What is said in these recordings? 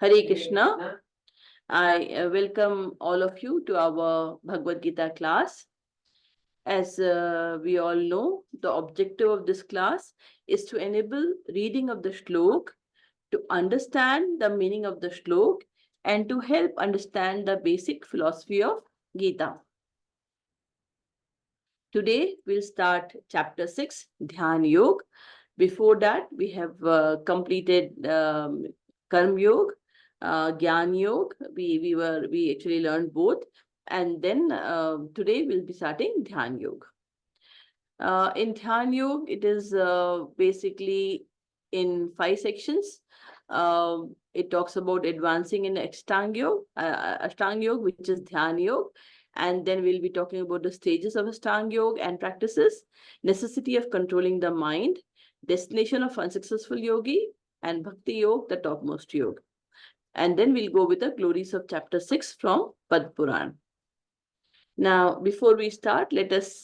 Hare Krishna. I welcome all of you to our Bhagavad Gita class. As we all know, the objective of this class is to enable reading of the shlok, to understand the meaning of the shlok, and to help understand the basic philosophy of Gita. Today, we'll start chapter 6, Dhyan Yoga. Before that, we have completed Karma Yoga, Gyan Yoga. We actually learned both. And then today we'll be starting Dhyan Yoga. In Dhyan Yoga, it is basically in 5 sections. It talks about advancing in Ashtanga Yoga, which is Dhyan Yoga. And then we'll be talking about the stages of Ashtanga Yoga and practices, necessity of controlling the mind, destination of unsuccessful yogi, and Bhakti Yoga, the topmost yoga. And then we'll go with the glories of chapter 6 from Padma Purana. Now, before we start, let us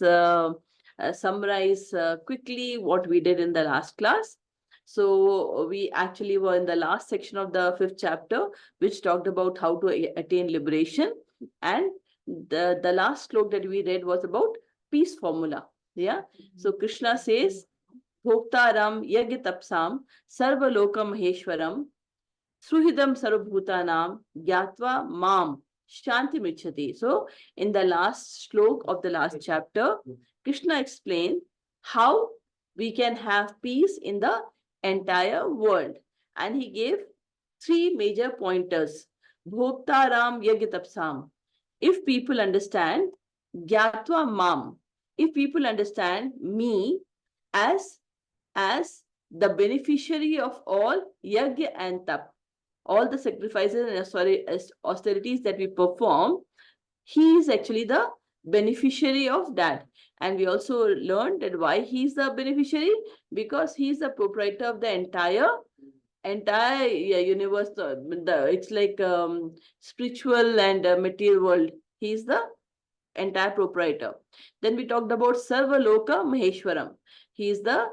summarize quickly what we did in the last class. So we actually were in the last section of the 5th chapter, which talked about how to attain liberation. And the last slok that we read was about peace formula. Yeah. So Krishna says, Bhoktaram yagya tapsam sarva loka maheshwaram suhidam sarvabhutanam gyatva mam shanti michati. So in the last slok of the last chapter, Krishna explained how we can have peace in the entire world. And he gave 3 major pointers. Bhoktaram yagya tapsam. If people understand Gyatva Mam, if people understand me as the beneficiary of all Yagya and Tap, all the sacrifices and austerities that we perform, he is actually the beneficiary of that. And we also learned that why he is the beneficiary, because he is the proprietor of the entire universe. It's like spiritual and material world. He is the entire proprietor. Then we talked about Sarva Loka Maheshwaram. He is the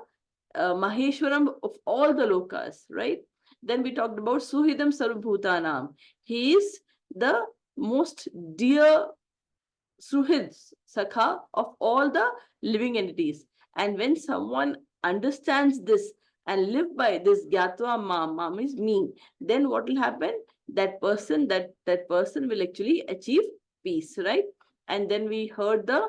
Maheshwaram of all the lokas, right? Then we talked about Suhidam Sarvabhutanam. He is the most dear Suhid, Sakha of all the living entities. And when someone understands this and live by this Gyatva Mam is me, then what will happen? That person will actually achieve peace, right? And then we heard the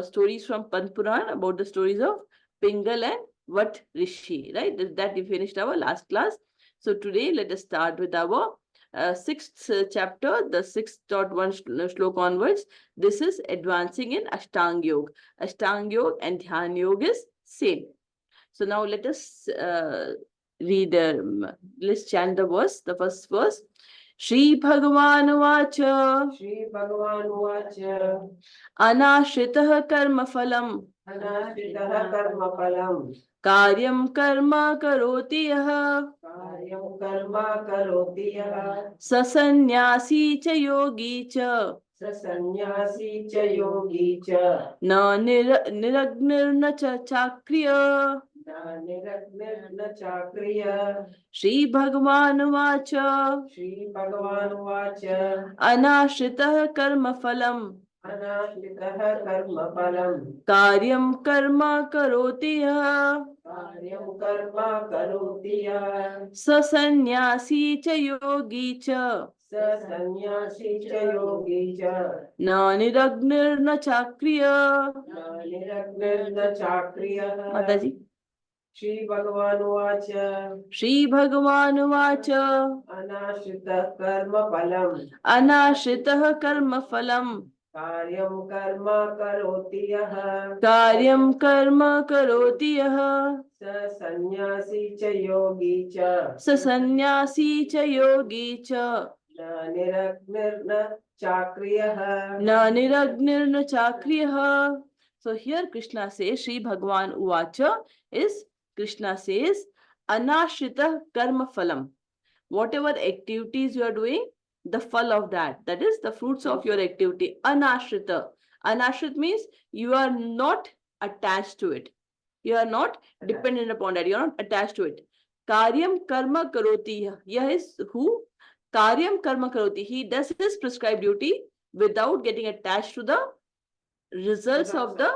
stories from Padma Purana about the stories of Pingal and Vat Rishi, right? That we finished our last class. So today let us start with our 6th chapter, the 6.1 shlok onwards. This is advancing in Ashtanga Yoga. Ashtanga Yoga and Dhyan Yoga is same. So now let us read, let's chant the verse, the first verse. Shri Bhagavan Vacha. Shri Bhagavan Vacha. Anashritah karma phalam. Anashritah karma phalam. Karyam karma karoti yaha. Karyam karma karoti yaha. Sasanyasi cha yogi cha. Sasanyasi cha yogi cha. Na niragnirna cha chakriya. Na niragnirna chakriya. Shri Bhagavan Vacha. Shri Bhagavan Vacha. Anashritah karma phalam. Anashritah karma phalam. Karyam karma karoti yaha. Karyam karma karoti yaha. Sasanyasi cha yogi cha. Sasanyasi cha yogi cha. Na niragnirna chakriya. Na niragnirna chakriya. Mataji. Shri Bhagavan Vacha. Shri Bhagavan Vacha. Anashritah karma phalam. Anashritah karma phalam. Karyam karma karoti yaha. Karyam karma karoti yaha. Sasanyasi cha yogi cha. Sasanyasi cha yogi cha. Na niragnirna chakriyaha. Na niragnirna chakriyaha. So here Krishna says, Shri Bhagavan Uvacha is, Krishna says, Anashrita karma phalam. Whatever activities you are doing, the phal of that is the fruits of your activity. Anashrita. Anashrit means you are not attached to it. You are not dependent upon that. You are not attached to it. Karyam karma karoti. Yah is who? Karyam karma karoti. He does his prescribed duty without getting attached to the results of the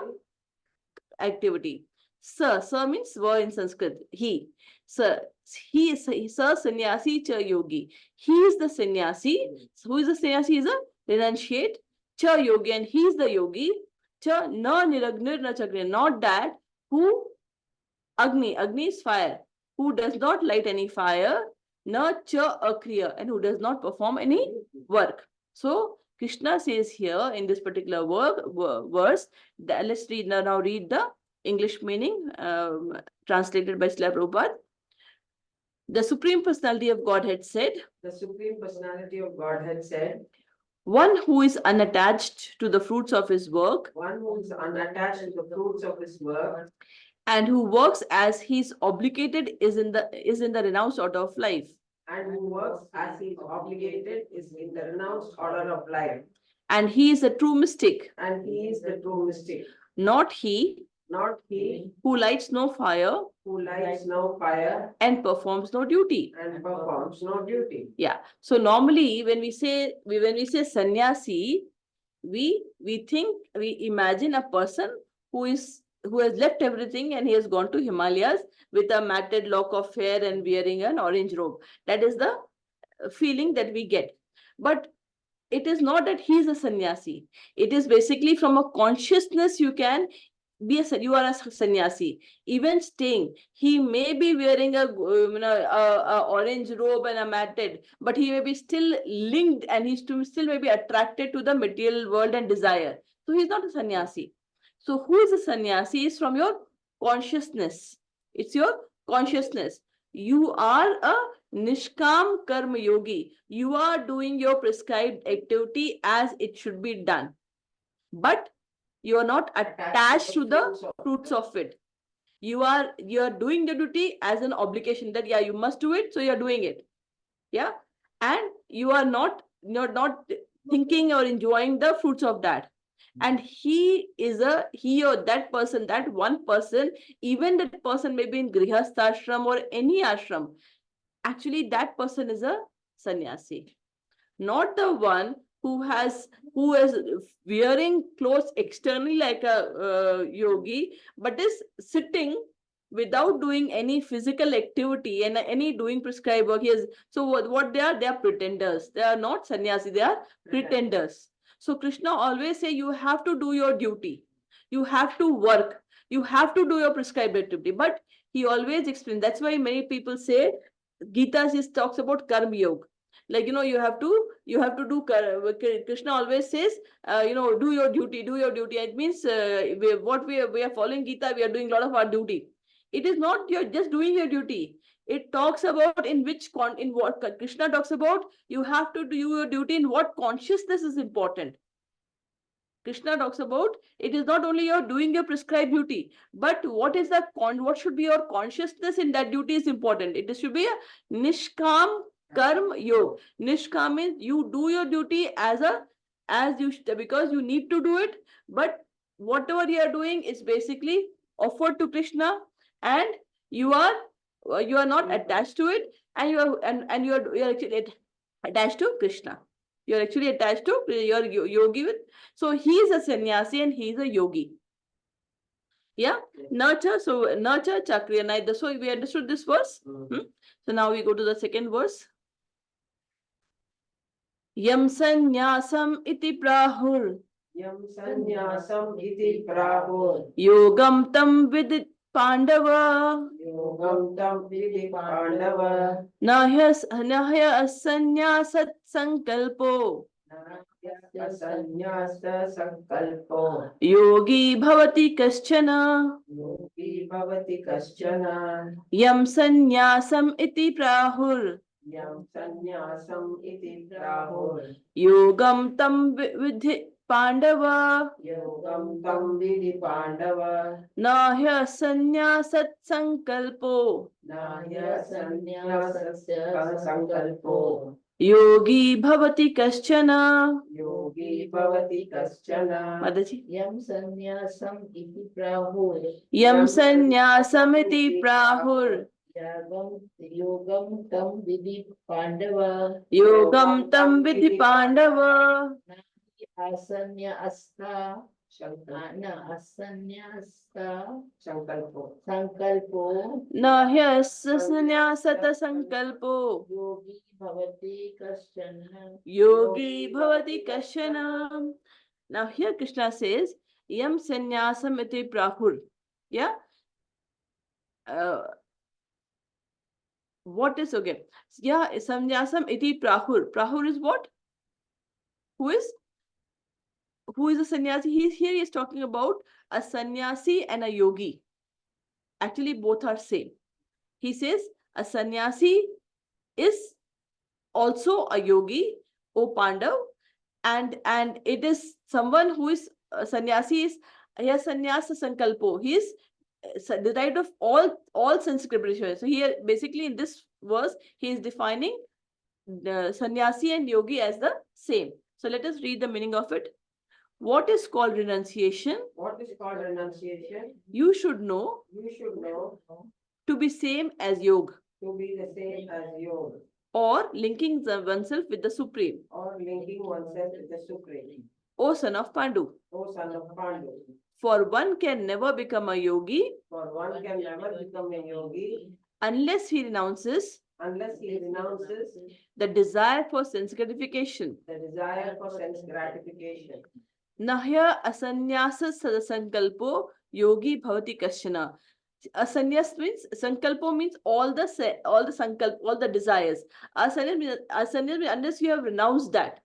activity. Sir means were in Sanskrit. He. Sir. He is Sir Sannyasi Cha Yogi. He is the sannyasi. Who is the sannyasi? He is a renunciate. Cha Yogi, and he is the yogi. Cha na niragnir na chakriya. Not that who Agni. Agni is fire. Who does not light any fire. Na cha akriya, and who does not perform any work. So Krishna says here in this particular verse that let's read now read the English meaning translated by Srila Prabhupada. The Supreme Personality of Godhead said, The Supreme Personality of Godhead said, one who is unattached to the fruits of his work one who is unattached to the fruits of his work and who works as he is obligated is in the renounced order of life. and who works as he is obligated is in the renounced order of life. And he is a true mystic, And he is the true mystic. not he Not he who lights no fire who lights no fire and performs no duty. and performs no duty. Yeah. So normally when we say sannyasi, we imagine a person who has left everything and he has gone to Himalayas with a matted lock of hair and wearing an orange robe. That is the feeling that we get. But it is not that he is a sannyasi. It is basically from a consciousness you can be you are a sannyasi. Even staying, he may be wearing a orange robe and a matted, but he may be still linked and he's still may be attracted to the material world and desire. So he's not a sannyasi. So who is a sannyasi is from your consciousness. It's your consciousness. You are a Nishkam Karma Yogi. You are doing your prescribed activity as it should be done. But you are not attached to the fruits of it. You are doing the duty as an obligation that you must do it, so you are doing it. Yeah. And you are not thinking or enjoying the fruits of that. And he or that person, that one person, even that person may be in Grihastha ashram or any ashram, actually that person is a sannyasi, not the one who is wearing clothes externally like a yogi, but is sitting without doing any physical activity and any doing prescribed work. So what they are pretenders. They are not sannyasi, they are pretenders. So Krishna always say you have to do your duty, you have to work, you have to do your prescribed activity. But he always explains. That's why many people say Gita talks about karma yoga. Like, you have to do Krishna always says, do your duty. It means what we are following Gita, we are doing a lot of our duty. It is not you're just doing your duty. It talks about in what Krishna talks about. You have to do your duty in what consciousness is important. Krishna talks about it is not only you're doing your prescribed duty, but what should be your consciousness in that duty is important. It should be a Nishkam Karma Yoga. Nishkam means you do your duty because you need to do it, but whatever you are doing is basically offered to Krishna, and you are not attached to it, and you are actually attached to Krishna. You're actually attached to your yogi with. So he is a sannyasi and he is a yogi. Yeah. Nacha. So nacha chakriya neither. So we understood this verse. So now we go to the second verse. Yam sannyasam iti prahur. Yam sannyasam iti prahur. Yogam tam vidit Pandava. Yogam tam vidit Pandava. Nahya sannyasat sankalpo. Sannyasa sankalpo. Yogi bhavati kaschana. Yogi bhavati kaschana. Yam sannyasam iti prahur. Yam sannyasam iti prahur. Yogam tam vidhi Pandava. Yogam tam vidhi Pandava. Nahya sannyasat sankalpo. Nahya sannyasa sankalpo. Yogi bhavati kaschana. Yogi bhavati kaschana. Mataji. Yam sannyasam iti prahur. Yam sannyasam iti prahur. Yogam tam vidhi Pandava. Yogam tam vidhi Pandava. Asanya asta. Shankar. Asanya asta. Sankalpo. Sankalpo. Nahya sannyasata sankalpo. Yogi bhavati kasyana. Yogi bhavati kashana. Now here Krishna says, Yam sannyasam iti prahur. Yeah. What is okay? Yeah, sannyasam iti prahur. Prahur is what? Who is? Who is a sannyasi? He is talking about a sannyasi and a yogi. Actually, both are same. He says a sannyasi is also a yogi, O Pandav, and it is someone who is sannyasi is he has sannyasa sankalpo. He is deprived of all sense preparation. So here, basically, in this verse, he is defining the sannyasi and yogi as the same. So let us read the meaning of it. What is called renunciation? What is called renunciation? You should know You should know to be same as yoga, to be the same as yoga, or linking oneself with the supreme. or linking oneself with the Supreme. O son of Pandu, O son of Pandu, for one can never become a yogi for one can never become a yogi unless he renounces unless he renounces the desire for sense gratification. the desire for sense gratification. Nahya asanyasa sadasankalpo yogi bhavati kashana. Asanyas means sankalpo means all the sankalp, all the desires. Asanyas means unless you have renounced that.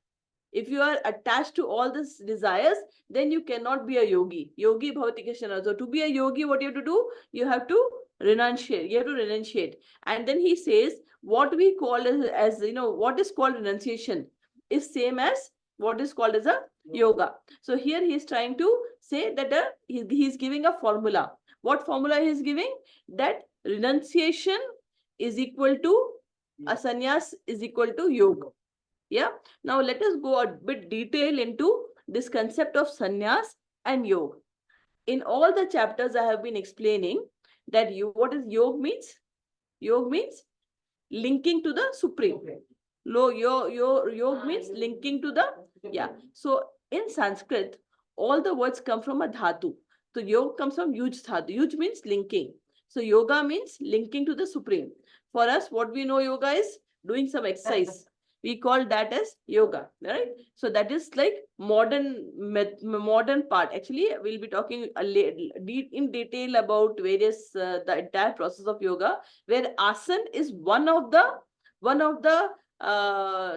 If you are attached to all these desires, then you cannot be a yogi. Yogi bhavati kashana. So to be a yogi, what you have to do? You have to renunciate. You have to renunciate. And then he says, what we call as what is called renunciation is same as what is called as a yoga. So here he is trying to say that he is giving a formula. What formula he is giving? That renunciation is equal to a sannyas is equal to yoga. Yeah. Now let us go a bit detail into this concept of sannyas and yoga. In all the chapters I have been explaining that what is yoga means? Yoga means linking to the supreme. Yoga means linking to the So in Sanskrit, all the words come from a dhatu. So yoga comes from yuj dhatu. Yuj means linking. So yoga means linking to the supreme. For us, what we know yoga is doing some exercise. We call that as yoga, right? So that is like modern part. Actually, we'll be talking in detail about various the entire process of yoga, where asan is one of the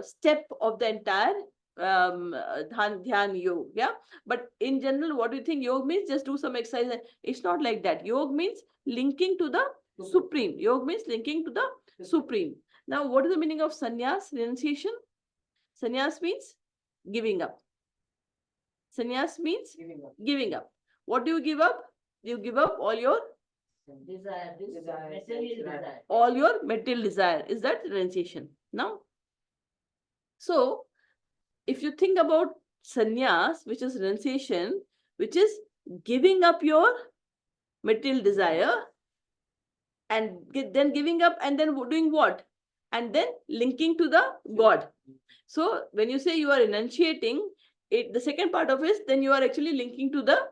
step of the entire dhyan yoga. Yeah, but in general, what do you think yoga means? Just do some exercise. It's not like that. Yoga means linking to the supreme. Yoga means linking to the supreme. Now, what is the meaning of sannyas, renunciation? Sannyas means giving up. Sannyas means giving up. What do you give up? You give up all your all your material desire. Is that renunciation? Now, so if you think about sannyas, which is renunciation, which is giving up your material desire, and then giving up and then doing what? And then linking to the God. So when you say you are renunciating, the second part of it, then you are actually linking to the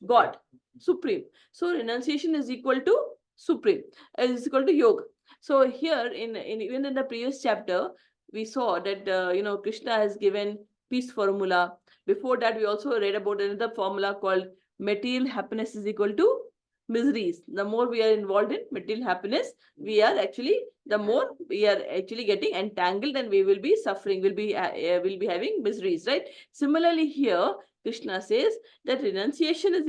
God, Supreme. So renunciation is equal to Supreme, is equal to Yoga. So here, even in the previous chapter, we saw that Krishna has given peace formula. Before that, we also read about another formula called material happiness is equal to miseries. The more we are involved in material happiness, the more we are actually getting entangled, and we will be suffering. Will be having miseries, right? Similarly, here Krishna says that renunciation is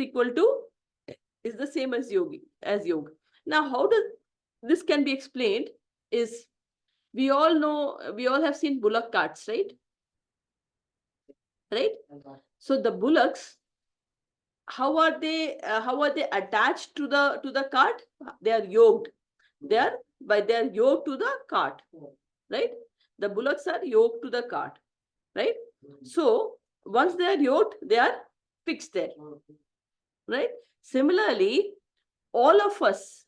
the same as yoga. Now, how does this can be explained? Is we all have seen bullock carts, right? Right. So the bullocks, how are they attached to the cart? They are yoked. They are yoked to the cart, right? The bullocks are yoked to the cart, right? So once they are yoked, they are fixed there, right? Similarly, all of us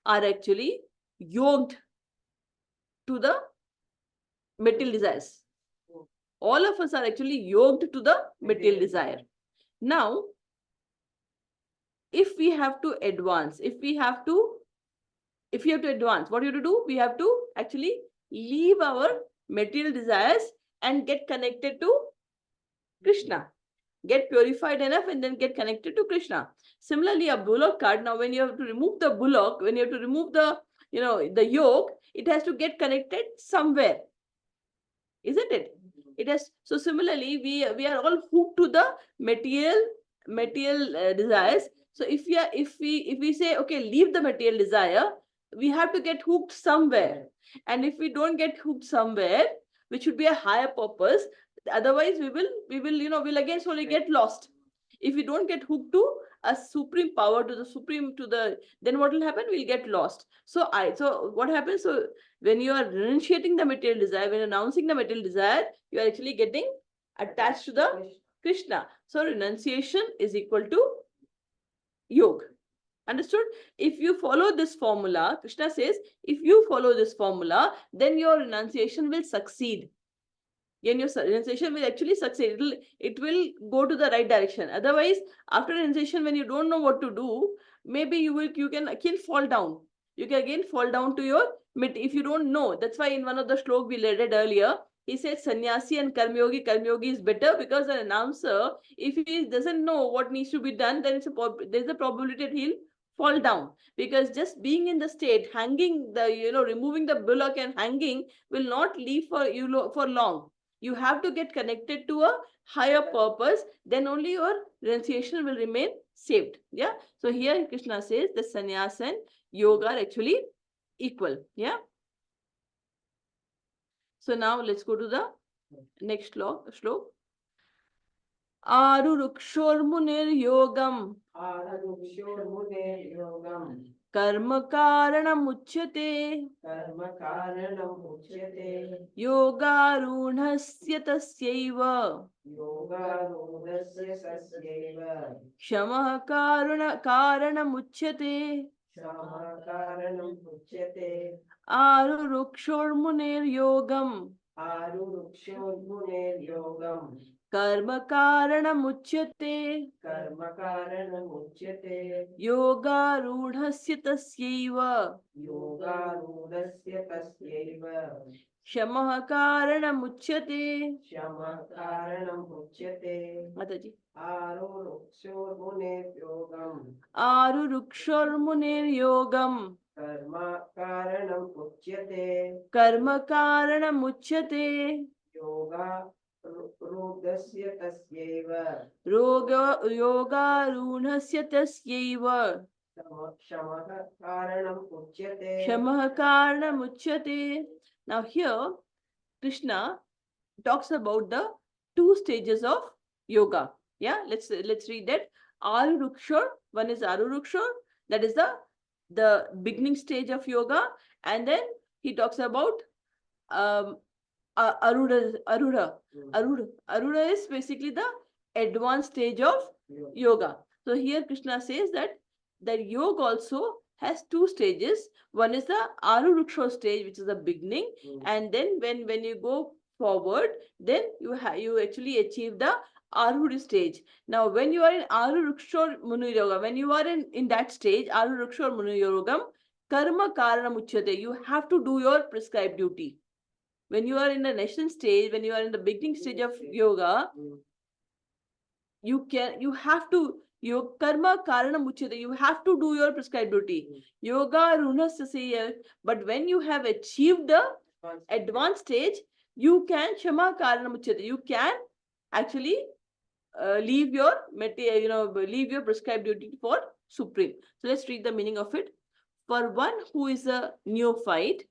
are actually yoked to the material desires. All of us are actually yoked to the material desire. Now, if we have to advance, if we have to advance, what you have to do? We have to actually leave our material desires and get connected to Krishna. Get purified enough and then get connected to Krishna. Similarly, a bullock cart, now when you have to remove the bullock, when you have to remove the, the yoke, it has to get connected somewhere. Isn't it? It has. So similarly, we are all hooked to the material desires. So if we say, okay, leave the material desire, we have to get hooked somewhere. And if we don't get hooked somewhere, which should be a higher purpose, otherwise we will we'll again slowly get lost. If we don't get hooked to a supreme power, to the supreme, then what will happen? We'll get lost. So what happens? So when you are renunciating the material desire, when announcing the material desire, you are actually getting attached to the Krishna. So renunciation is equal to yoga. Understood? If you follow this formula, Krishna says, if you follow this formula, then your renunciation will succeed. Then your renunciation will actually succeed. It will go to the right direction. Otherwise, after renunciation, when you don't know what to do, maybe you can again fall down. You can again fall down to your mid if you don't know. That's why in one of the shlokas we read earlier, he said sannyasi and karmyogi is better, because an announcer, if he doesn't know what needs to be done, then there's a probability that he'll fall down, because just being in the state, hanging removing the bullock and hanging will not leave for long. You have to get connected to a higher purpose, then only your renunciation will remain saved. Yeah. So here Krishna says the sannyas and yoga are actually equal. Yeah. So now let's go to the next shlok. Arurukshormunir yogam कर्म कारणम उच्यते योगारूढस्य तस्यैव क्षमः कारणमुच्यते आरुरुक्षोर्मुनेर्योगम् कर्म कारणमुच्यते योगारूढस्य तस्यैव क्षमः कारणमुच्यते माताजी आरुरुक्षोर्मुनेर्योगम् कर्म कारणमुच्यते योगारूढस्य तस्यैव क्षमः कारणमुच्यते. Now here Krishna talks about the two stages of yoga. Yeah, let's read that. Arurukshor, one is Arurukshor, that is the beginning stage of yoga, and then he talks about Arudha is basically the advanced stage of yoga. So here Krishna says that yoga also has two stages. One is the Arurukshor stage, which is the beginning, and then when you go forward, then you actually achieve the Arudha stage. Now, when you are in Arurukshor Muni Yoga, when you are in that stage, Arurukshor Muni Yogam, Karma Karanam Uchyate, you have to do your prescribed duty. When you are in the nascent stage, when you are in the beginning stage of yoga, you have to, your karma karana muchyate, you have to do your prescribed duty. Yoga runasya, but when you have achieved the advanced stage, you can shama karana muchyate, you can actually leave your prescribed duty for supreme. So let's read the meaning of it. For one who is a neophyte,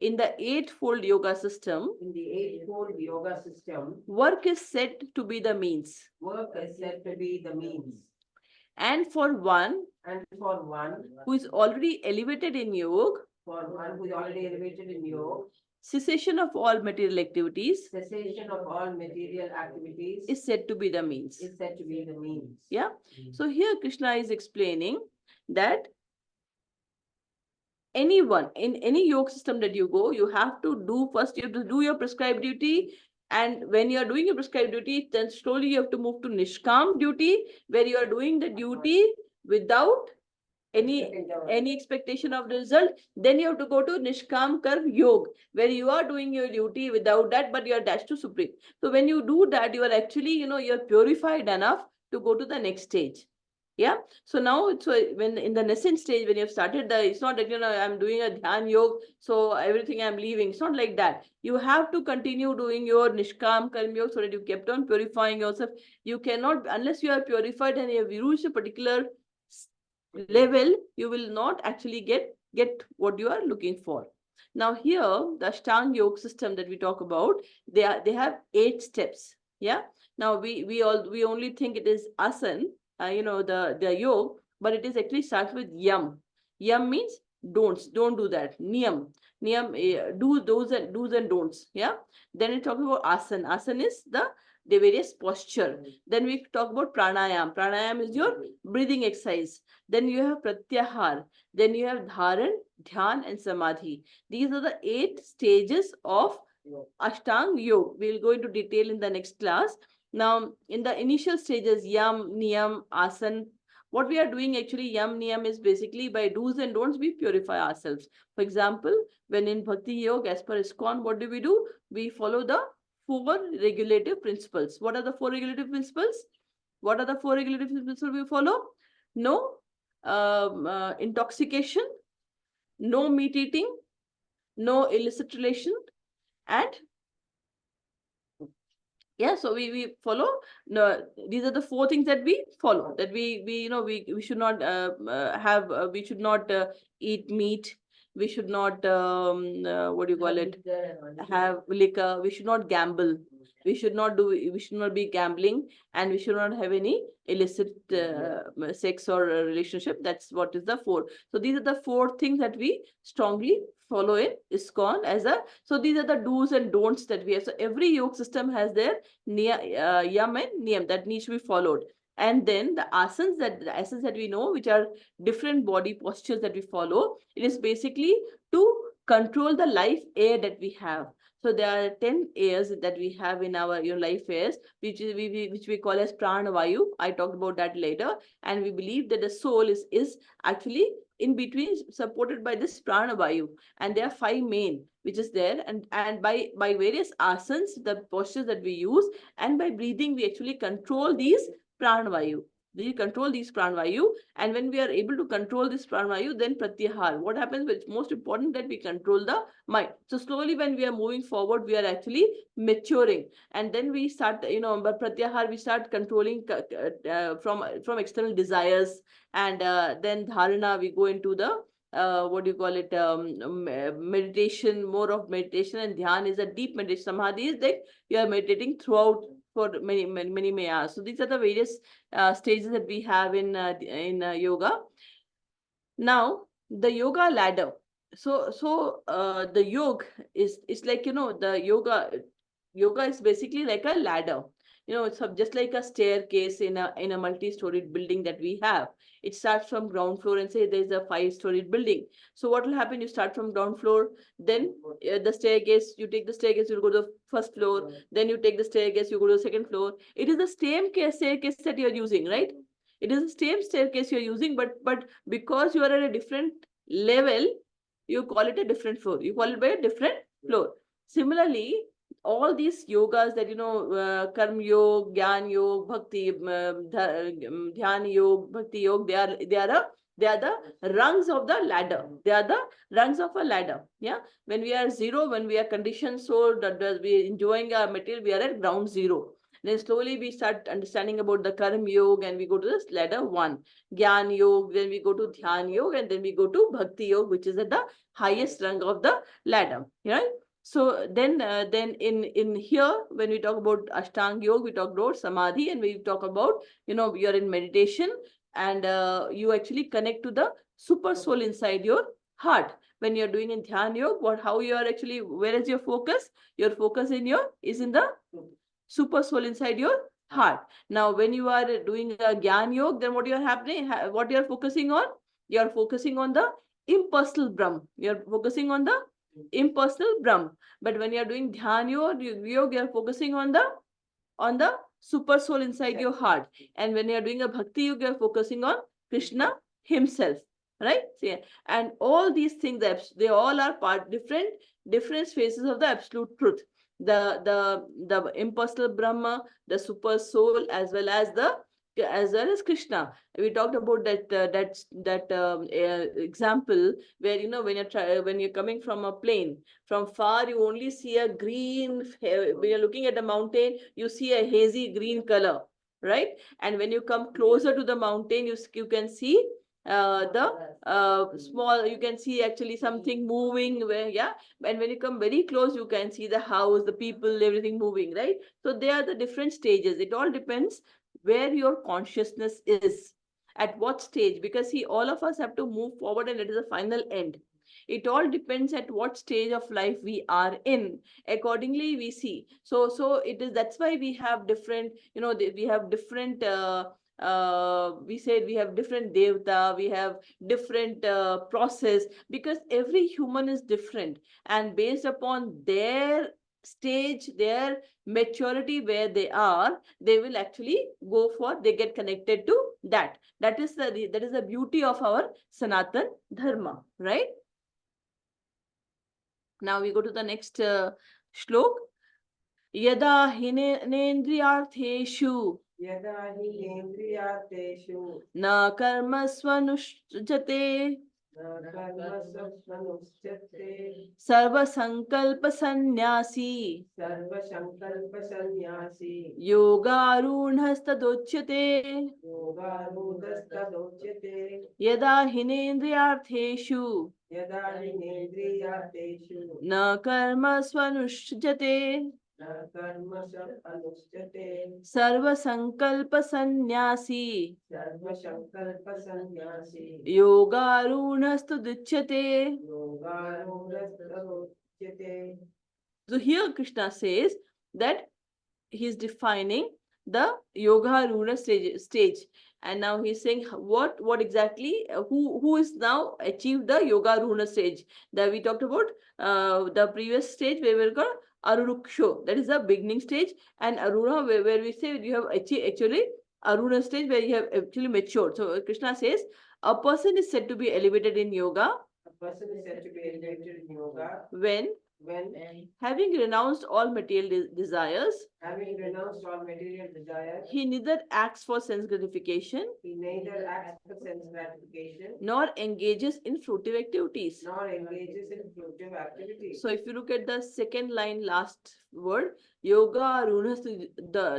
in the eightfold yoga system, work is said to be the means. And for one who is already elevated in yoga, cessation of all material activities is said to be the means. Yeah. So here Krishna is explaining that anyone in any yoga system that you go, you have to do first, you have to do your prescribed duty. And when you are doing your prescribed duty, then slowly you have to move to Nishkam duty, where you are doing the duty without any expectation of result. Then you have to go to Nishkam Karm Yog, where you are doing your duty without that, but you are dashed to Supreme. So when you do that, you are actually, you're purified enough to go to the next stage. Yeah. So now, so when in the nascent stage, when you have started it's not that, I'm doing a Dhyan Yoga, so everything I'm leaving. It's not like that. You have to continue doing your Nishkam Karm Yoga so that you kept on purifying yourself. You cannot, unless you are purified and you have reached a particular level, you will not actually get what you are looking for. Now here, the Ashtanga Yoga system that we talk about, they have 8 steps. Yeah. Now we only think it is asan, the yoga, but it is actually starts with yam. Yam means don't do that. Niyam, do's and don'ts. Yeah. Then we talk about asan. Asan is the various posture. Then we talk about pranayam. Pranayam is your breathing exercise. Then you have pratyahar. Then you have dharan, dhyan, and samadhi. These are the 8 stages of Ashtanga Yoga. We'll go into detail in the next class. Now, in the initial stages, yam, niyam, asan, what we are doing actually, yam, niyam is basically by do's and don'ts, we purify ourselves. For example, when in Bhakti Yoga, as per ISKCON, what do? We follow the 4 regulative principles. What are the 4 regulative principles? What are the 4 regulative principles we follow? No intoxication, no meat eating, no illicit relation, and yeah, so we follow. No, these are the 4 things that we follow. That we should not have. We should not eat meat. We should not what do you call it? Have liquor. We should not gamble. We should not be gambling, and we should not have any illicit sex or relationship. That's what is the 4. So these are the 4 things that we strongly follow in ISKCON as a. So these are the do's and don'ts that we have. So every yoga system has their yam and niyam that needs to be followed. And then the asanas that we know, which are different body postures that we follow, it is basically to control the life air that we have. So there are 10 airs that we have in our life airs, which we call as prana vayu. I talked about that later, and we believe that the soul is actually in between, supported by this prana vayu, and there are 5 main which is there, and by various asanas, the postures that we use, and by breathing we actually control these prana vayu. We control these pranavayu, and when we are able to control this pranavayu, then pratyahar. What happens? It's most important that we control the mind. So slowly, when we are moving forward, we are actually maturing, and then we start, but pratyahar we start controlling from external desires, and then dharana we go into the what do you call it? Meditation, more of meditation, and dhyan is a deep meditation. Samadhi is like you are meditating throughout for many hours. So these are the various stages that we have in yoga. Now the yoga ladder. So the yoga is like, the yoga is basically like a ladder. It's just like a staircase in a multi-storied building that we have. It starts from ground floor, and say there's a 5-storied building. So what will happen? You start from ground floor, then the staircase, you take the staircase, you go to the first floor, then you take the staircase, you go to the second floor. It is the same staircase that you're using, right? It is the same staircase you're using, but because you are at a different level, you call it a different floor. You call it by a different floor. Similarly, all these yogas that karma yoga, gyan yoga, bhakti, dhyan yoga, bhakti yoga, they are the rungs of the ladder. They are the rungs of a ladder. Yeah. When we are 0, when we are conditioned, so that we enjoying our material, we are at ground 0. Then slowly we start understanding about the karma yoga, and we go to this ladder 1, gyan yoga, then we go to dhyan yoga, and then we go to bhakti yoga, which is at the highest rung of the ladder. Right? So then in here, when we talk about Ashtanga Yoga, we talk about Samadhi, and we talk about, you're in meditation, and you actually connect to the super soul inside your heart. When you're doing in Dhyan Yoga, how you are actually, where is your focus? Your focus is in the super soul inside your heart. Now, when you are doing a Gyan Yoga, then what you are happening, what you are focusing on? You are focusing on the impersonal Brahm. You're focusing on the impersonal Brahm. But when you're doing Dhyan Yoga, you're focusing on the super soul inside your heart. And when you're doing a Bhakti Yoga, you're focusing on Krishna himself. Right? See, and all these things, they all are different phases of the absolute truth. The impersonal Brahma, the super soul, as well as Krishna. We talked about that example where, when you're coming from a plane, from far you only see a green. When you're looking at a mountain, you see a hazy green color, right? And when you come closer to the mountain, you can see the small. You can see actually something moving. Where, yeah, and when you come very close, you can see the house, the people, everything moving, right? So they are the different stages. It all depends where your consciousness is, at what stage, because see, all of us have to move forward and it is a final end. It all depends at what stage of life we are in. Accordingly we see. So it is, that's why we have different, we have different we said we have different devta, we have different process, because every human is different, and based upon their stage, their maturity, where they are, they will actually they get connected to that. That is the beauty of our Sanatan Dharma, right? Now we go to the next shlok. Yada hinendriyartheshu यदा हि इन्द्रियार्थेषु na karmasvanusjate न कर्मसु sarva sankalpa sannyasi सर्वसङ्कल्पसन्न्यासी yogarunhastadochyate योगारूढस्तदोच्यते yada hinendriyartheshu यदा हिनेन्द्रियार्थेषु na karmasvanusjate न कर्मसु अनुष्ठते sarva sankalpa sannyasi सर्वसङ्कल्पसन्न्यासी yogarunhastadochyate. योगारूढस्तदोच्यते. So here Krishna says that he's defining the yoga runa stage, and now he's saying what exactly, who is now achieved the yoga runa stage. That we talked about the previous stage where we got aruruksho, that is the beginning stage, and aruna where we say you have achieved actually aruna stage where you have actually matured. So Krishna says a person is said to be elevated in yoga A person is said to be elevated in yoga when when, having renounced all material desires, having renounced all material desires, he neither acts for sense gratification he neither acts for sense gratification nor engages in fruitive activities. nor engages in fruitive activities. So if you look at the second line, last word, yoga runas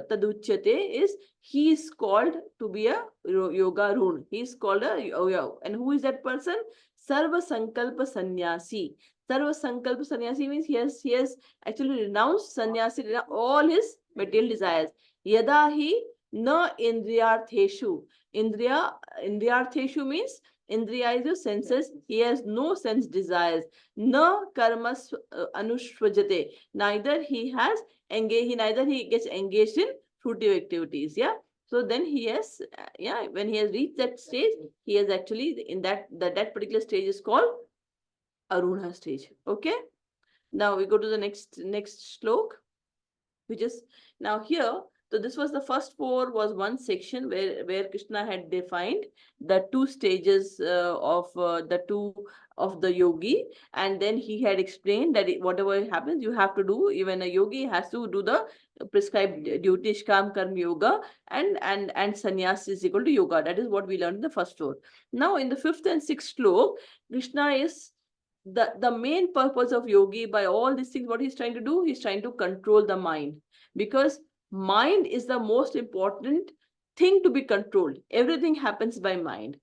taduchyate, is he is called to be a yoga run. He is called a yoga. And who is that person? Sarva Sankalpa Sannyasi. Sarva Sankalpa Sannyasi means he has actually renounced sannyasi, all his material desires. Yada hi na indriyartheshu. Indriyartheshu means indriya is your senses. He has no sense desires. Na karmas anushvajate. Neither he gets engaged in fruitive activities. Yeah. So then he has, when he has reached that stage, he has actually in that particular stage is called Aruna stage. Okay. Now we go to the next shlok, which is now here. So this was the first four, was one section where Krishna had defined the two stages of the yogi, and then he had explained that whatever happens, you have to do. Even a yogi has to do the prescribed duty, shkam karm yoga, and sannyas is equal to yoga. That is what we learned in the first four. Now in the fifth and sixth shlok, Krishna is the main purpose of yogi. By all these things, what he's trying to do, he's trying to control the mind, because mind is the most important thing to be controlled. Everything happens by mind.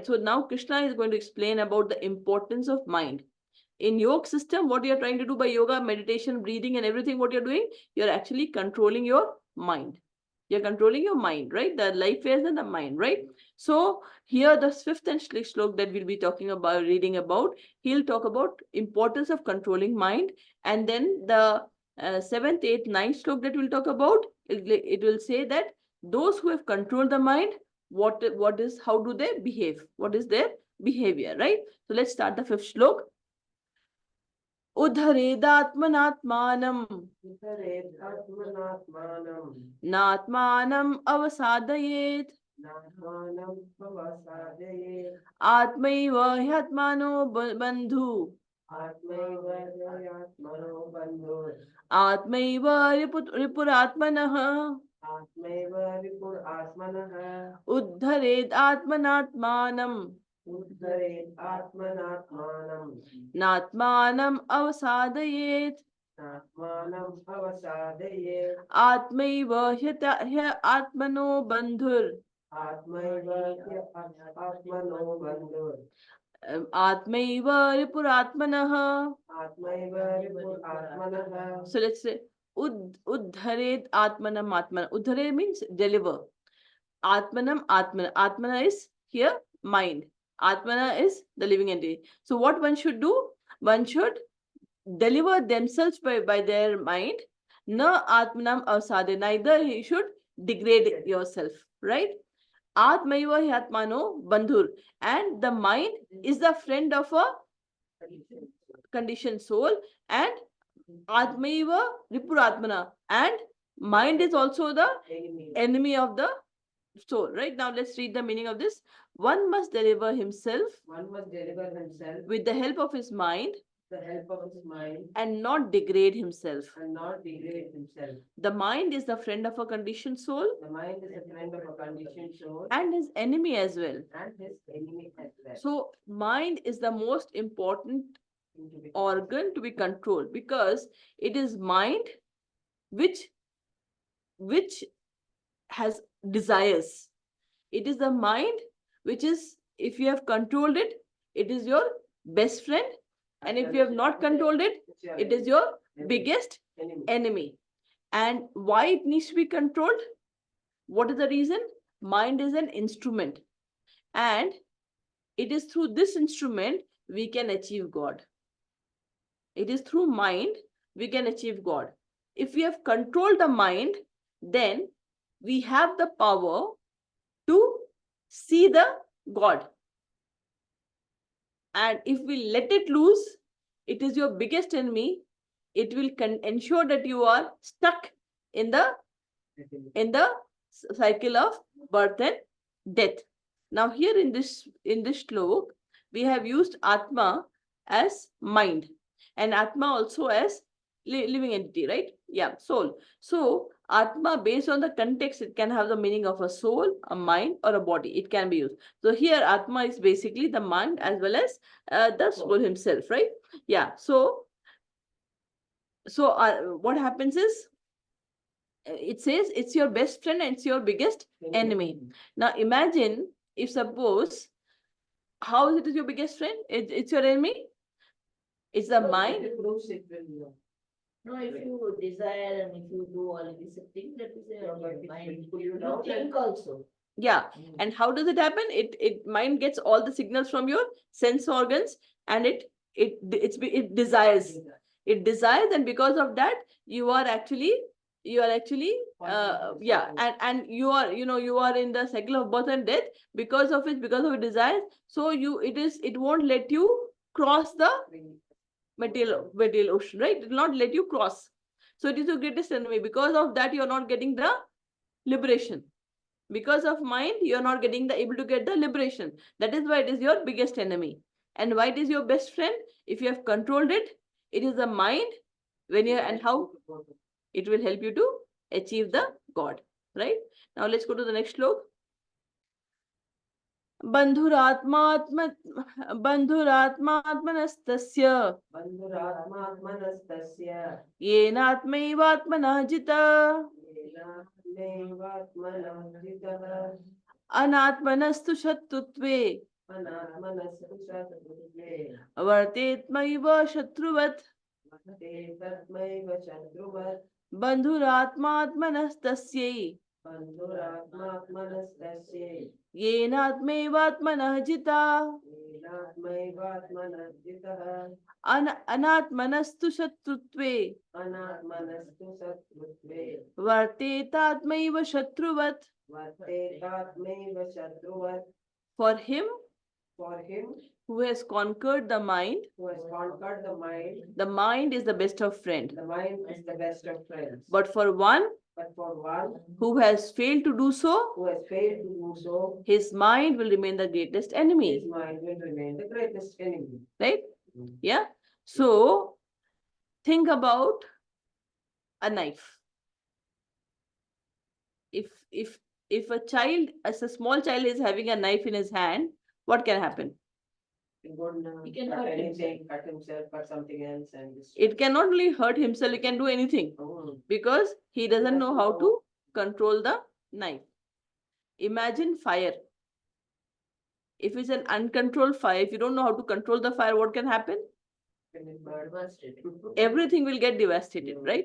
So now Krishna is going to explain about the importance of mind. In yoga system, what you're trying to do by yoga, meditation, breathing, and everything, what you're doing, you're actually controlling your mind. You're controlling your mind, right? The life phase and the mind, right? So here the fifth and sixth shlok that we'll be talking about, reading about, he'll talk about importance of controlling mind. And then the seventh, eighth, ninth shlok that we'll talk about, it will say that those who have controlled the mind, how do they behave? What is their behavior, right? So let's start the fifth shlok. Udharedatmanatmanam Itaredatmanatmanam natmanam avasadayet natmanam pavasadayet atmaiva hyatmano bandhu atmaiva yatmano bandhur atmaiva ripuratmanah atmaiva vipur atmanah uddharet atmanatmanam uddharet atmanatmanam natmanam avasadayet natmanam avasadayet atmaiva atmano bandhur atmaiva atmano bandhur atmaiva ripuratmanah. atmaiva vipur atmanah So let's say uddharet atmanam atmana. Uddhare means deliver. Atmanam atmana. Atmana is here mind. Atmana is the living entity. So what one should do? One should deliver themselves by their mind. Na atmanam avsade. Neither he should degrade yourself. Right? Atmaiva hyatmano bandhur. And the mind is the friend of a conditioned soul, and Atmaiva Ripuratmana. And mind is also the enemy of the soul. Right? Now let's read the meaning of this. One must deliver himself one must deliver himself with the help of his mind with the help of his mind and not degrade himself. and not degrade himself. The mind is the friend of a conditioned soul The mind is a friend of a conditioned soul and his enemy as well. and his enemy as well. So mind is the most important organ to be controlled, because it is mind which has desires. It is the mind which is, if you have controlled it, it is your best friend, and if you have not controlled it, it is your biggest enemy. And why it needs to be controlled? What is the reason? Mind is an instrument, and it is through this instrument we can achieve God. It is through mind we can achieve God. If we have controlled the mind, then we have the power to see the God. And if we let it loose, it is your biggest enemy. It will ensure that you are stuck in the cycle of birth and death. Now here in this shlok, we have used Atma as mind, and Atma also as living entity, right? Yeah, soul. So Atma, based on the context, it can have the meaning of a soul, a mind, or a body. It can be used. So here Atma is basically the mind as well as the soul himself, right? Yeah. So what happens is, it says it's your best friend and it's your biggest enemy. Now imagine if suppose, how is it your biggest friend? It's your enemy. It's the mind. It proves it will No, if you desire and if you do all this thing, that is No, but your it mind. will pull you You down think also. Yeah. And how does it happen? It mind gets all the signals from your sense organs, and it desires. It desires, and because of that, you are actually and you are in the cycle of birth and death because of it desires. So it won't let you cross the material ocean, right? It will not let you cross. So it is your greatest enemy. Because of that, you are not getting the liberation. Because of mind, you are not able to get the liberation. That is why it is your biggest enemy. And why it is your best friend? If you have controlled it, it is the mind. And how it will help you to achieve the God, right? Now let's go to the next shlok. बन्धुरात्मात्मनस्तस्य बन्धुरात्मात्मनस्तस्य येनात्मैवात्मनः जितः येनात्मैवात्मनः जितः अनात्मनस्तु शत्रुत्वे अनात्मनस्तु शत्रुत्वे वर्तेत्मैव शत्रुवत् वर्ते तस्मैव शत्रुवत् बन्धुरात्मात्मनस्तस्यै बन्धुरात्मात्मनस्तस्यै येनात्मैवात्मनः जितः येनात्मैवात्मनः जितः अनात्मनस्तु शत्रुत्वे अनात्मनस्तु शत्रुत्वे वर्तेतात्मैव शत्रुवत्. वर्तेतात्मैव शत्रुवत्. For him For him who has conquered the mind, who has conquered the mind is the best of friend. the mind is the best of friends. But for one But for one who has failed to do so, who has failed to do so, his mind will remain the greatest enemy. his mind will remain the greatest enemy. Right? Yeah. So think about a knife. If a child, as a small child, is having a knife in his hand, what can happen? He won't He can cut hurt anything, cut himself, cut something else, and It cannot only hurt himself, he can do anything because he doesn't know how to control the knife. Imagine fire. If it's an uncontrolled fire, if you don't know how to control the fire, what can happen? Everything will get devastated, right?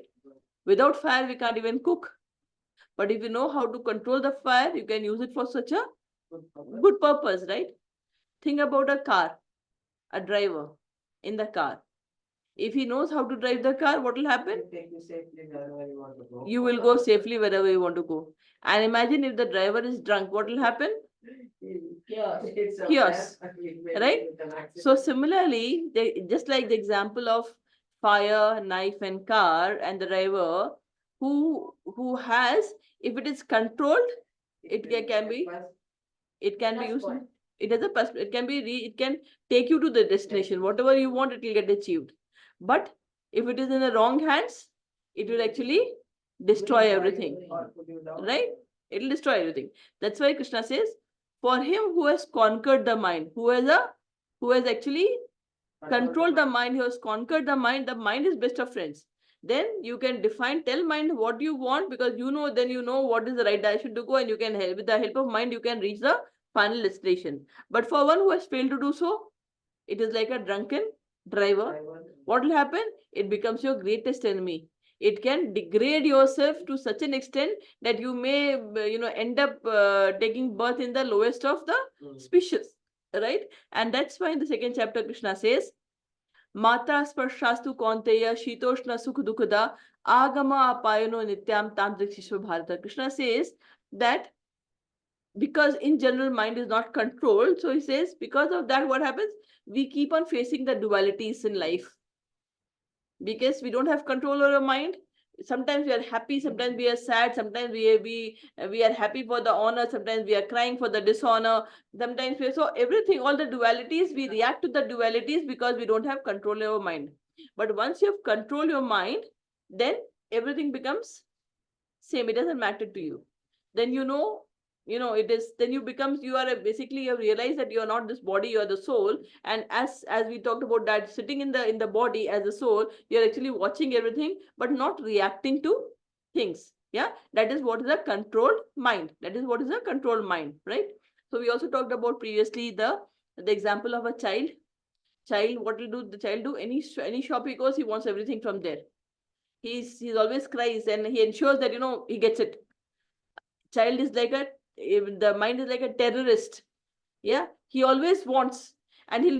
Without fire, we can't even cook. But if you know how to control the fire, you can use it for such a good purpose, right? Think about a car, a driver in the car. If he knows how to drive the car, what will happen? Take you safely wherever you want to go. You will go safely wherever you want to go. And imagine if the driver is drunk, what will happen? Chaos. It's a Chaos, mess, it may right? lead to an accident. So similarly, just like the example of fire, knife, and car, and the driver who has, if it is controlled, it can be used. Plus point. It has a it can be it can take you to the destination. Whatever you want, it will get achieved. But if it is in the wrong hands, it will actually destroy everything. Or put you down. Right? It will destroy everything. That's why Krishna says, for him who has conquered the mind, who has actually controlled the mind, who has conquered the mind is best of friends. Then you can tell mind what you want, because then you know what is the right direction to go, and you can help with the help of mind, you can reach the final destination. But for one who has failed to do so, it is like a drunken driver. What will happen? It becomes your greatest enemy. It can degrade yourself to such an extent that you may end up taking birth in the lowest of the species, right? And that's why in the second chapter Krishna says, Mata sparshastu kaunteya shitoshna sukh dukkada agama apayano nityam tantric shishva bharata. Krishna says that because in general mind is not controlled, so he says because of that what happens, we keep on facing the dualities in life because we don't have control over our mind. Sometimes we are happy, sometimes we are sad, sometimes we are happy for the honor, sometimes we are crying for the dishonor, sometimes so everything, all the dualities, we react to the dualities because we don't have control over our mind. But once you have control your mind, then everything becomes same, it doesn't matter to you. Then it is, then you are basically, you realize that you are not this body, you are the soul. And as we talked about that, sitting in the body as a soul, you're actually watching everything but not reacting to things. Yeah, that is what is a controlled mind. That is what is a controlled mind, right? So we also talked about previously the example of a child. What will the child do? Any shop he goes, he wants everything from there. He's always cries and he ensures that he gets it. Child is like the mind is like a terrorist. Yeah, he always wants, and he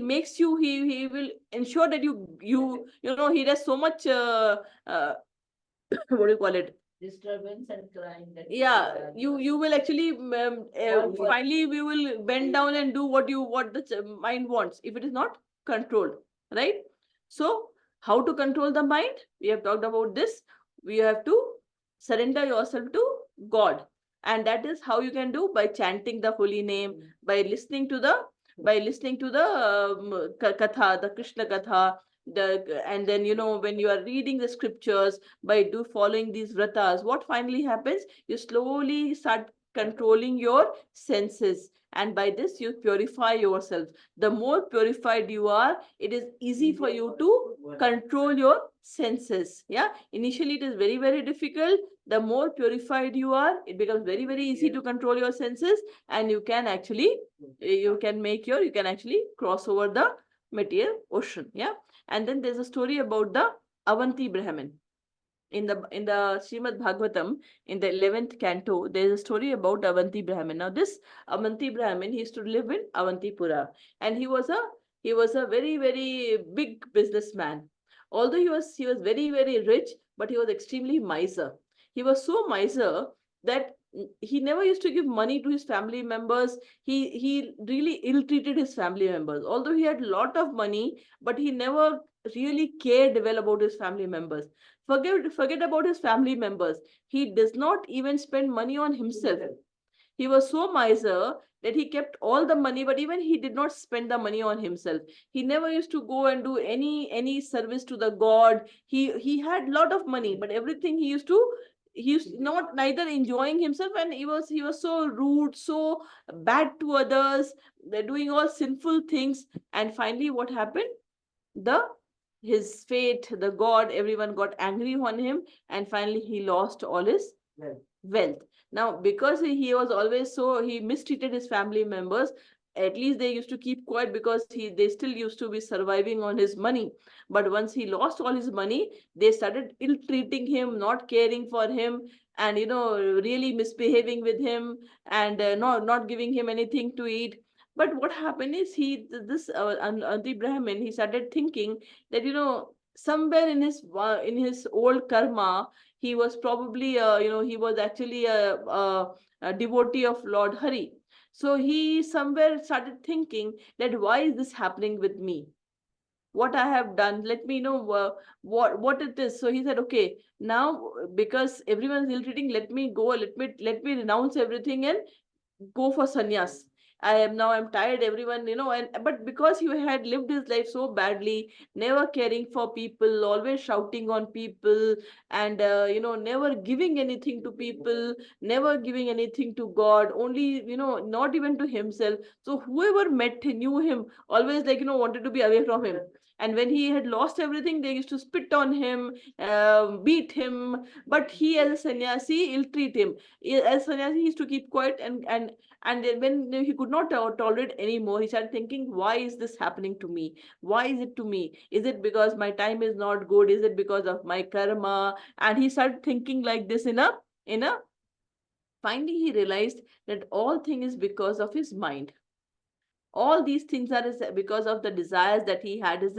will ensure that he does so much what do you call it, Disturbance and crying. yeah, you will actually finally we will bend down and do what the mind wants if it is not controlled, right? So how to control the mind? We have talked about this. We have to surrender yourself to God, and that is how you can do, by chanting the holy name, by listening to the katha, the Krishna katha, and then when you are reading the scriptures, by following these vratas, what finally happens, you slowly start controlling your senses, and by this you purify yourself. The more purified you are, it is easy for you to control your senses. Yeah, initially it is very, very difficult. The more purified you are, it becomes very, very easy to control your senses, and you can actually cross over the material ocean. Yeah. And then there's a story about the Avanti Brahmin. In the Srimad Bhagavatam, in the 11th canto, there is a story about Avanti Brahmin. Now, this Avanti Brahmin, he used to live in Avantipura, and he was a very, very big businessman. Although he was very, very rich, but he was extremely miser. He was so miser that he never used to give money to his family members. He really ill-treated his family members. Although he had a lot of money, but he never really cared well about his family members. Forget about his family members. He does not even spend money on himself. He was so miser that he kept all the money, but even he did not spend the money on himself. He never used to go and do any service to the god. He had lot of money, but everything he used not neither enjoying himself, and he was so rude, so bad to others. They're doing all sinful things. And finally what happened? The his fate, the god, everyone got angry on him, and finally he lost all his wealth. Now, because he was always so, he mistreated his family members. At least they used to keep quiet because they still used to be surviving on his money. But once he lost all his money, they started ill treating him, not caring for him, and really misbehaving with him, and not giving him anything to eat. But what happened is this Anti Brahmin, he started thinking that somewhere in his old karma, he was probably he was actually a devotee of Lord Hari. So he somewhere started thinking that why is this happening with me? What I have done, let me know what it is. So he said, okay, now because everyone is ill treating, let me go, let me renounce everything and go for sannyas. I'm tired, everyone, and but because he had lived his life so badly, never caring for people, always shouting on people, and never giving anything to people, never giving anything to God, only not even to himself. So whoever met knew him, always like wanted to be away from him. And when he had lost everything, they used to spit on him, beat him. But he, as a sannyasi, ill treat him. As sannyasi, he used to keep quiet, and then when he could not tolerate anymore, he started thinking, why is this happening to me? Why is it to me? Is it because my time is not good? Is it because of my karma? And he started thinking like this in a finally he realized that all thing is because of his mind. All these things are because of the desires that he had is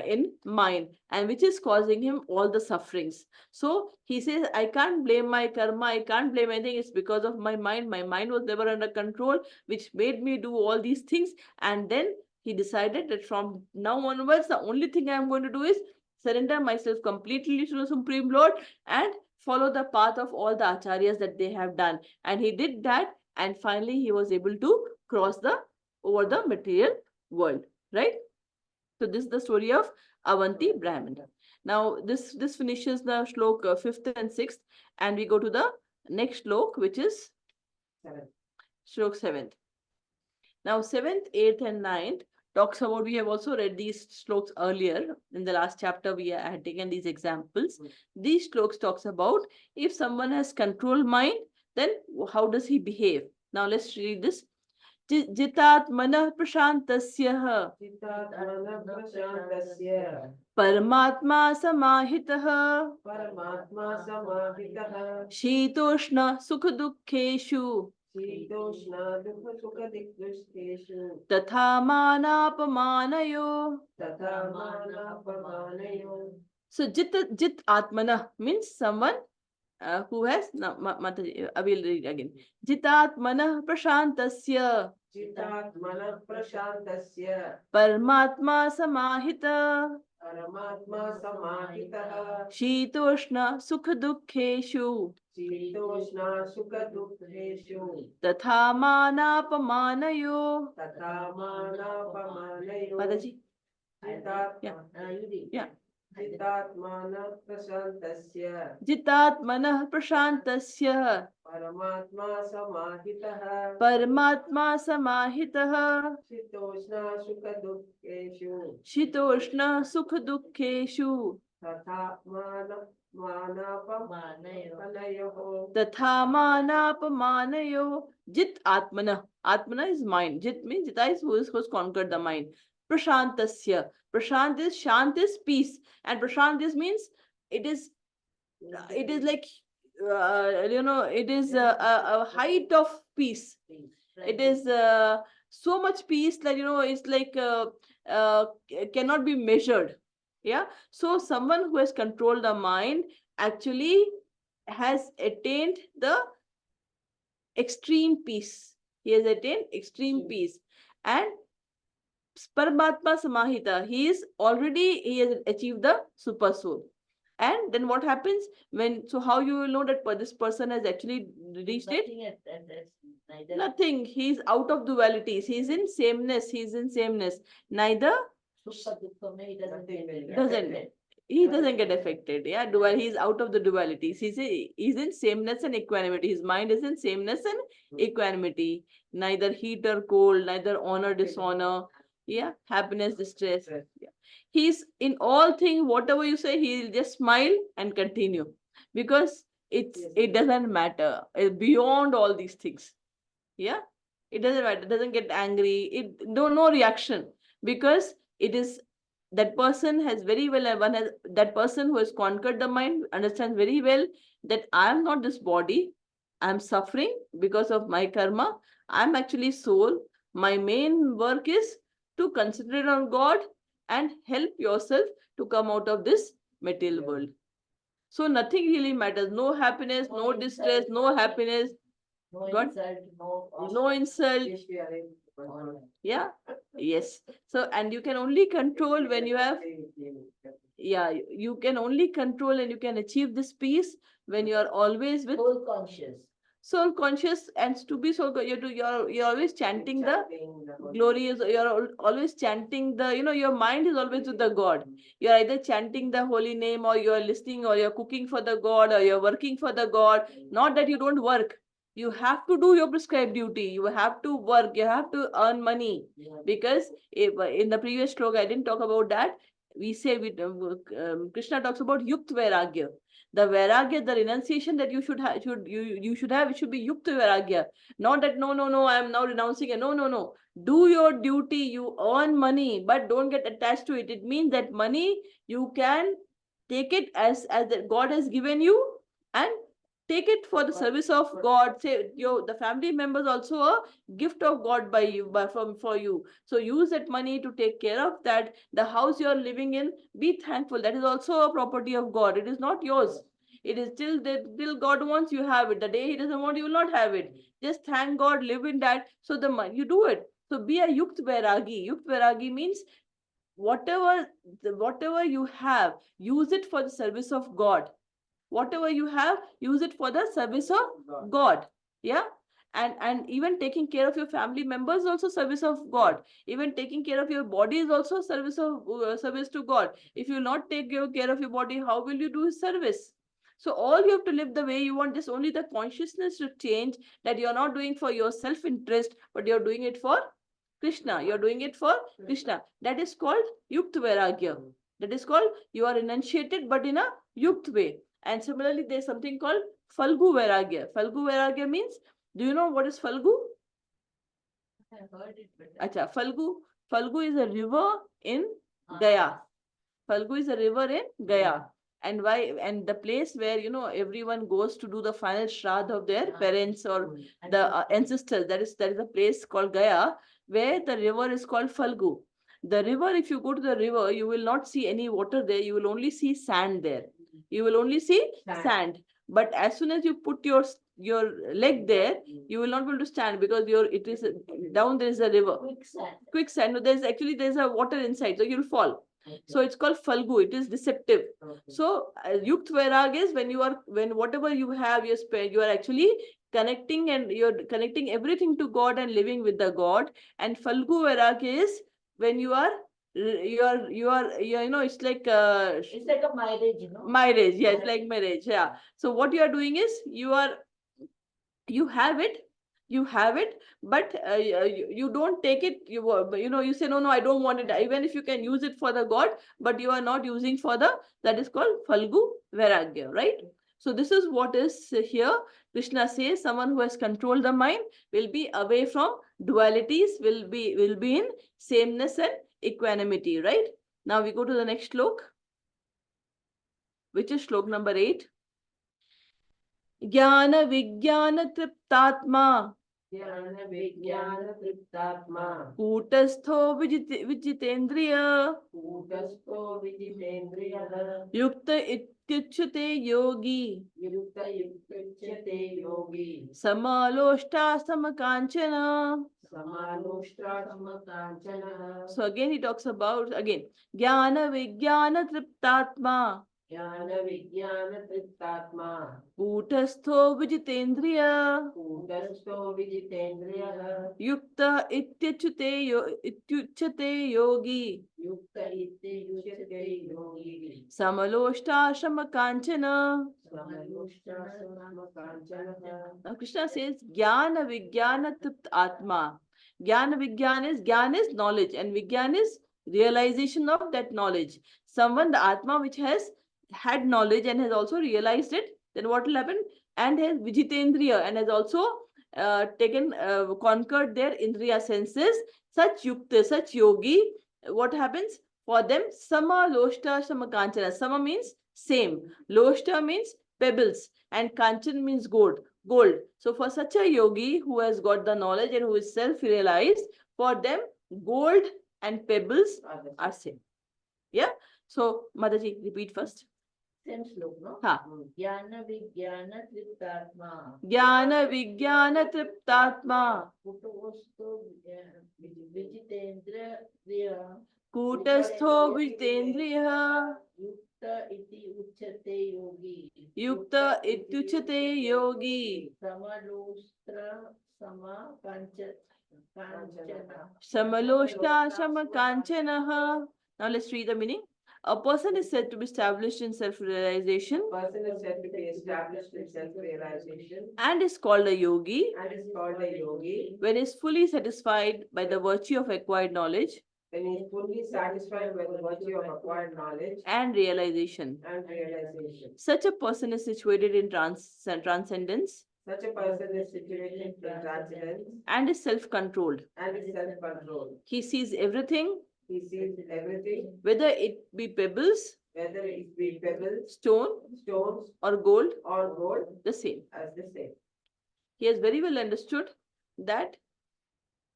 in mind, and which is causing him all the sufferings. So he says, I can't blame my karma, I can't blame anything. It's because of my mind. My mind was never under control, which made me do all these things. And then he decided that from now onwards, the only thing I'm going to do is surrender myself completely to the Supreme Lord and follow the path of all the acharyas that they have done. And he did that, and finally he was able to cross the over the material world, right? So this is the story of Avanti Brahmin. Now this finishes the shlok 5th and 6th, and we go to the next shlok, which is shlok 7th. Now 7th, 8th, and 9th talks about, we have also read these shloks earlier in the last chapter. We had taken these examples. These shloks talks about if someone has control mind, then how does he behave? Now let's read this. जितात्मनः प्रशान्तस्यः परमात्मा समाहितः शीतोष्ण सुख दुःखेषु तथा मानापमानयो. So jit atmana means someone who has, Mataji, I will read again. Jitatmana prashantasya Paramatma samahita Shitoshna sukha dukkheshu Tatha manapamanayo. Mataji. Yeah. जितात्मनः प्रशान्तस्य परमात्मा समाहितः शीतोष्ण सुख दुःखेषु तथा मानापमानयो. Jit atmana. Atmana is mind. Jit means Jita is who's conquered the mind. Prashantasya. Prashant is, Shant is peace. And Prashant is means it is like it is a height of peace. It is so much peace that it's like cannot be measured. Yeah. So someone who has controlled the mind actually has attained the extreme peace. He has attained extreme peace. And Paramatma Samahita, he has achieved the super soul. And then what happens when, so how you will know that this person has actually reached it? Nothing at neither. Nothing. He's out of dualities. He's in sameness. He's in sameness. Neither Sukha dukha mein he doesn't Nothing get will doesn't. affected. He doesn't get affected. Yeah, dual. He's out of the dualities. He's in sameness and equanimity. His mind is in sameness and equanimity. Neither heat or cold, neither honor, dishonor. Yeah, happiness, distress. Yeah. He's in all things, whatever you say, he'll just smile and continue. Because it doesn't matter. It's beyond all these things. Yeah, it doesn't matter. It doesn't get angry. No reaction, because it is that person has very well, that person who has conquered the mind understands very well that I am not this body. I am suffering because of my karma. I am actually soul. My main work is to concentrate on God and help yourself to come out of this material world. So nothing really matters. No happiness, no distress, no happiness. No God. insult, No insult. If we are able to control. Yeah. Yes. So, and you can only control when you have, yeah, you can only control and you can achieve this peace when you are always with soul conscious. soul conscious. And to be so, you're always chanting the glory is, you're always chanting the, your mind is always with the God. You're either chanting the holy name, or you're listening, or you're cooking for the God, or you're working for the God. Not that you don't work. You have to do your prescribed duty. You have to work. You have to earn money. Because if, in the previous shloka, I didn't talk about that. We say, Krishna talks about yukt vairagya. The vairagya, the renunciation that you should have, you should have, it should be yukta vairagya. Not that, no, I am now renouncing it. No. Do your duty. You earn money, but don't get attached to it. It means that money, you can take it as that God has given you, and take it for the service of God. Say the family members also a gift of God by you, for you. So use that money to take care of that. The house you are living in, be thankful. That is also a property of God. It is not yours. It is till God wants, you have it. The day He doesn't want, you will not have it. Just thank God, live in that. So you do it. So be a yukt vairagi. Yukt vairagi means whatever you have, use it for the service of God. Whatever you have, use it for the service of God. Yeah. And even taking care of your family members is also service of God. Even taking care of your body is also service to God. If you not take care of your body, how will you do His service? So all you have to live the way you want. Just only the consciousness to change, that you're not doing for your self-interest, but you're doing it for Krishna. You're doing it for Krishna. That is called yukt vairagya. That is called, you are enunciated, but in a yukt way. And similarly, there's something called Falgu Vairagya. Falgu Vairagya means, do you know what is Falgu? I heard it, but Acha, Falgu is a river in Gaya. Falgu is a river in Gaya. And why? And the place where, everyone goes to do the final shraddh of their parents or the ancestors. That is a place called Gaya, where the river is called Falgu. The river, if you go to the river, you will not see any water there. You will only see sand there. You will only see sand. But as soon as you put your leg there, you will not be able to stand, because down there is a river. Quicksand. No, there's a water inside, so you'll fall. So it's called Falgu. It is deceptive. So Yukt Vairag is when whatever you have, you are actually connecting, and you're connecting everything to God and living with the God. And Falgu Vairag is when you are, it's like it's like a marriage, marriage. Yeah, it's like marriage. Yeah. So what you are doing is, you have it, but you don't take it. You say, no, I don't want it. Even if you can use it for the God, but you are not using for that is called Falgu Vairagya, right? So this is what is here. Krishna says someone who has controlled the mind will be away from dualities, will be in sameness and equanimity, right? Now we go to the next slok, which is slok number 8. Jnana Vijnana Triptatma Jnana Vijnana Triptatma. Kutastho Vijitendriya. Kutasto Vijitendriya. Yukta Ityuchyate Yogi. Yukta Yuktachyate Yogi. Samaloshta Samakanchana. Samanushtra Samakanchana. So again he talks about again Jnana Vijnana Triptatma. Jnana Vijnana Triptatma. Kutastho Vijitendriya. Kutasto Vijitendriya. Yukta Ityuchyate Yogi. Yukta Ite Yushate Yogi. Samaloshta Samakanchana. Samanushtra Samakanchana. Now Krishna says Jnana Vijnana Tript Atma. Jnana Vijnana is knowledge, and Vijnana is realization of that knowledge. Someone, the Atma, which has had knowledge and has also realized it, then what will happen? And has Vijitendriya and has also conquered their Indriya senses. Such Yukta, such yogi, what happens? For them, Sama Loshta Sama Kanchana. Sama means same. Loshta means pebbles, and Kanchan means gold. So for such a yogi who has got the knowledge and who is self-realized, for them gold and pebbles are same. Yeah. So Mataji, repeat first. Same slok, no? Ha. Jnana Vijnana Triptatma. Jnana Vijnana Triptatma. Kutosto Vijitendra Kriya. Kutastho Vijitendriya. Yukta iti uchate yogi. Yukta Ityuchyate Yogi. Samalostra sama kanchana. Samaloshta Samakanchanaha. Now let's read the meaning. A person is said to be established in self-realization Person is said to be established in self-realization and is called a yogi and is called a yogi when he is fully satisfied by the virtue of acquired knowledge when he is fully satisfied by the virtue of acquired knowledge and realization. and realization. Such a person is situated in transcendence Such a person is situated in transcendence and is self-controlled. and is self-controlled. He sees everything, He sees everything, whether it be pebbles, whether it be pebbles, stone, stones, or gold, or gold, the same. as the same. He has very well understood that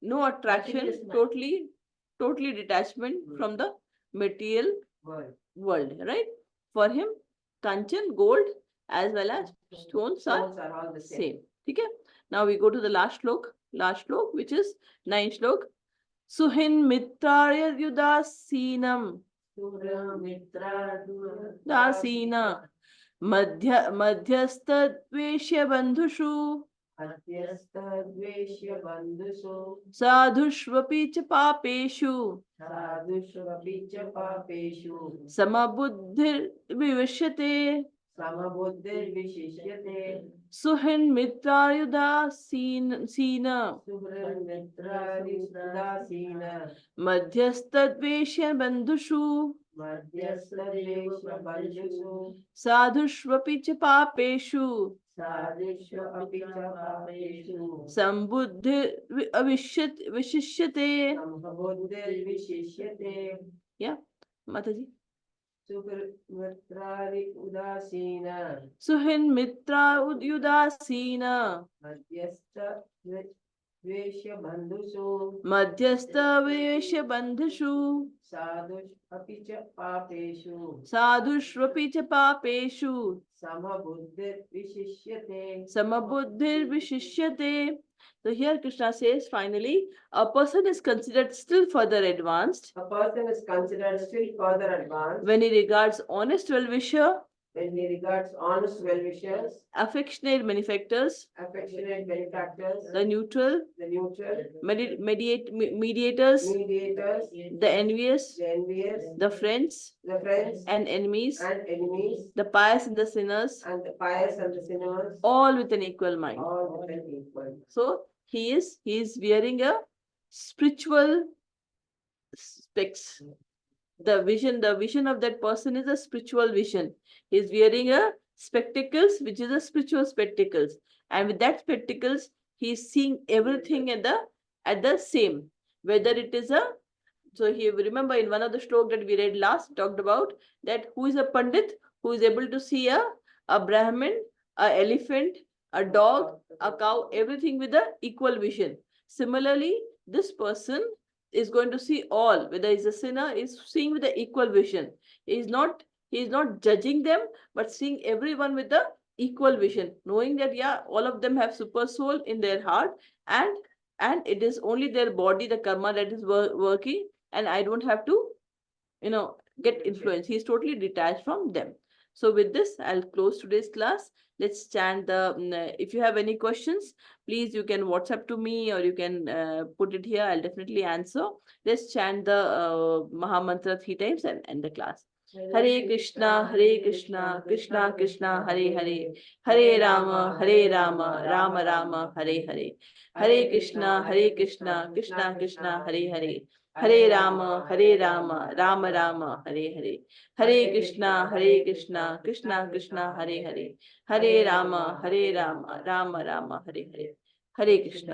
no attraction, Materialism. totally detachment from the material World. world, right? For him, Kanchan, gold, as well as stones are Stones are all the same. same. Okay. Now we go to the last shlok, which is 9th shlok. Suhin mitrarya yudasinam Sura Mitra dasina madhyastha dveshya bandhushu Adhyastha Dveshya Bandhusu sadhushvapi cha papeshu Sadhushvapi cha Papeshu samabuddhir vivishyate. Samabuddhir Vishishyate Suhin mitrarya sina Subran Mitrari Sudasina madhyastha dveshya bandhushu Madhyastha Dveshya Bandhusu sadhushvapi cha papeshu Sadhishva Apicha Papeshu sambuddhi vishishyate. Samabuddhir Vishishyate Yeah, Mataji. Sukramitrari Udasina Suhin mitra udasina Madhyastha Dveshya Bandhusu madhyastha veshya bandhushu Sadhush Apicha Papeshu sadhushvapi cha papeshu Samabuddhir Vishishyate samabuddhir vishishyate. So here Krishna says finally a person is considered still further advanced A person is considered still further advanced when he regards honest well-wisher, when he regards honest well-wishers, affectionate benefactors, affectionate benefactors, the neutral, the neutral, mediators, mediators, the envious, the envious, the friends the friends and enemies, and enemies, the pious and the sinners, and the pious and the sinners, all with an equal mind. all with an equal. So he is wearing a spiritual specs. The vision of that person is a spiritual vision. He is wearing a spectacles, which is a spiritual spectacles, and with that spectacles, he is seeing everything at the same. Whether it is a so he remember in one of the shlok that we read last talked about that who is a pandit who is able to see a Brahmin, a elephant, a dog, a cow, everything with the equal vision. Similarly, this person is going to see all, whether he's a sinner, is seeing with the equal vision. He is not judging them, but seeing everyone with the equal vision, knowing that yeah, all of them have super soul in their heart, and it is only their body, the karma, that is working, and I don't have to, get influenced. He's totally detached from them. So with this, I'll close today's class. Let's chant if you have any questions, please you can WhatsApp to me, or you can put it here. I'll definitely answer. Let's chant the Maha Mantra 3 times and end the class. Hare Krishna, Hare Krishna, Krishna Krishna, Hare Hare, Hare Rama, Hare Rama, Rama Rama, Hare Hare. Hare Krishna, Hare Krishna, Krishna Krishna, Hare Hare, Hare Rama, Hare Rama, Rama Rama, Hare Hare. Hare Krishna, Hare Krishna, Krishna Krishna, Hare Hare, Hare Rama, Hare Rama, Rama Rama, Hare Hare. Hare Krishna.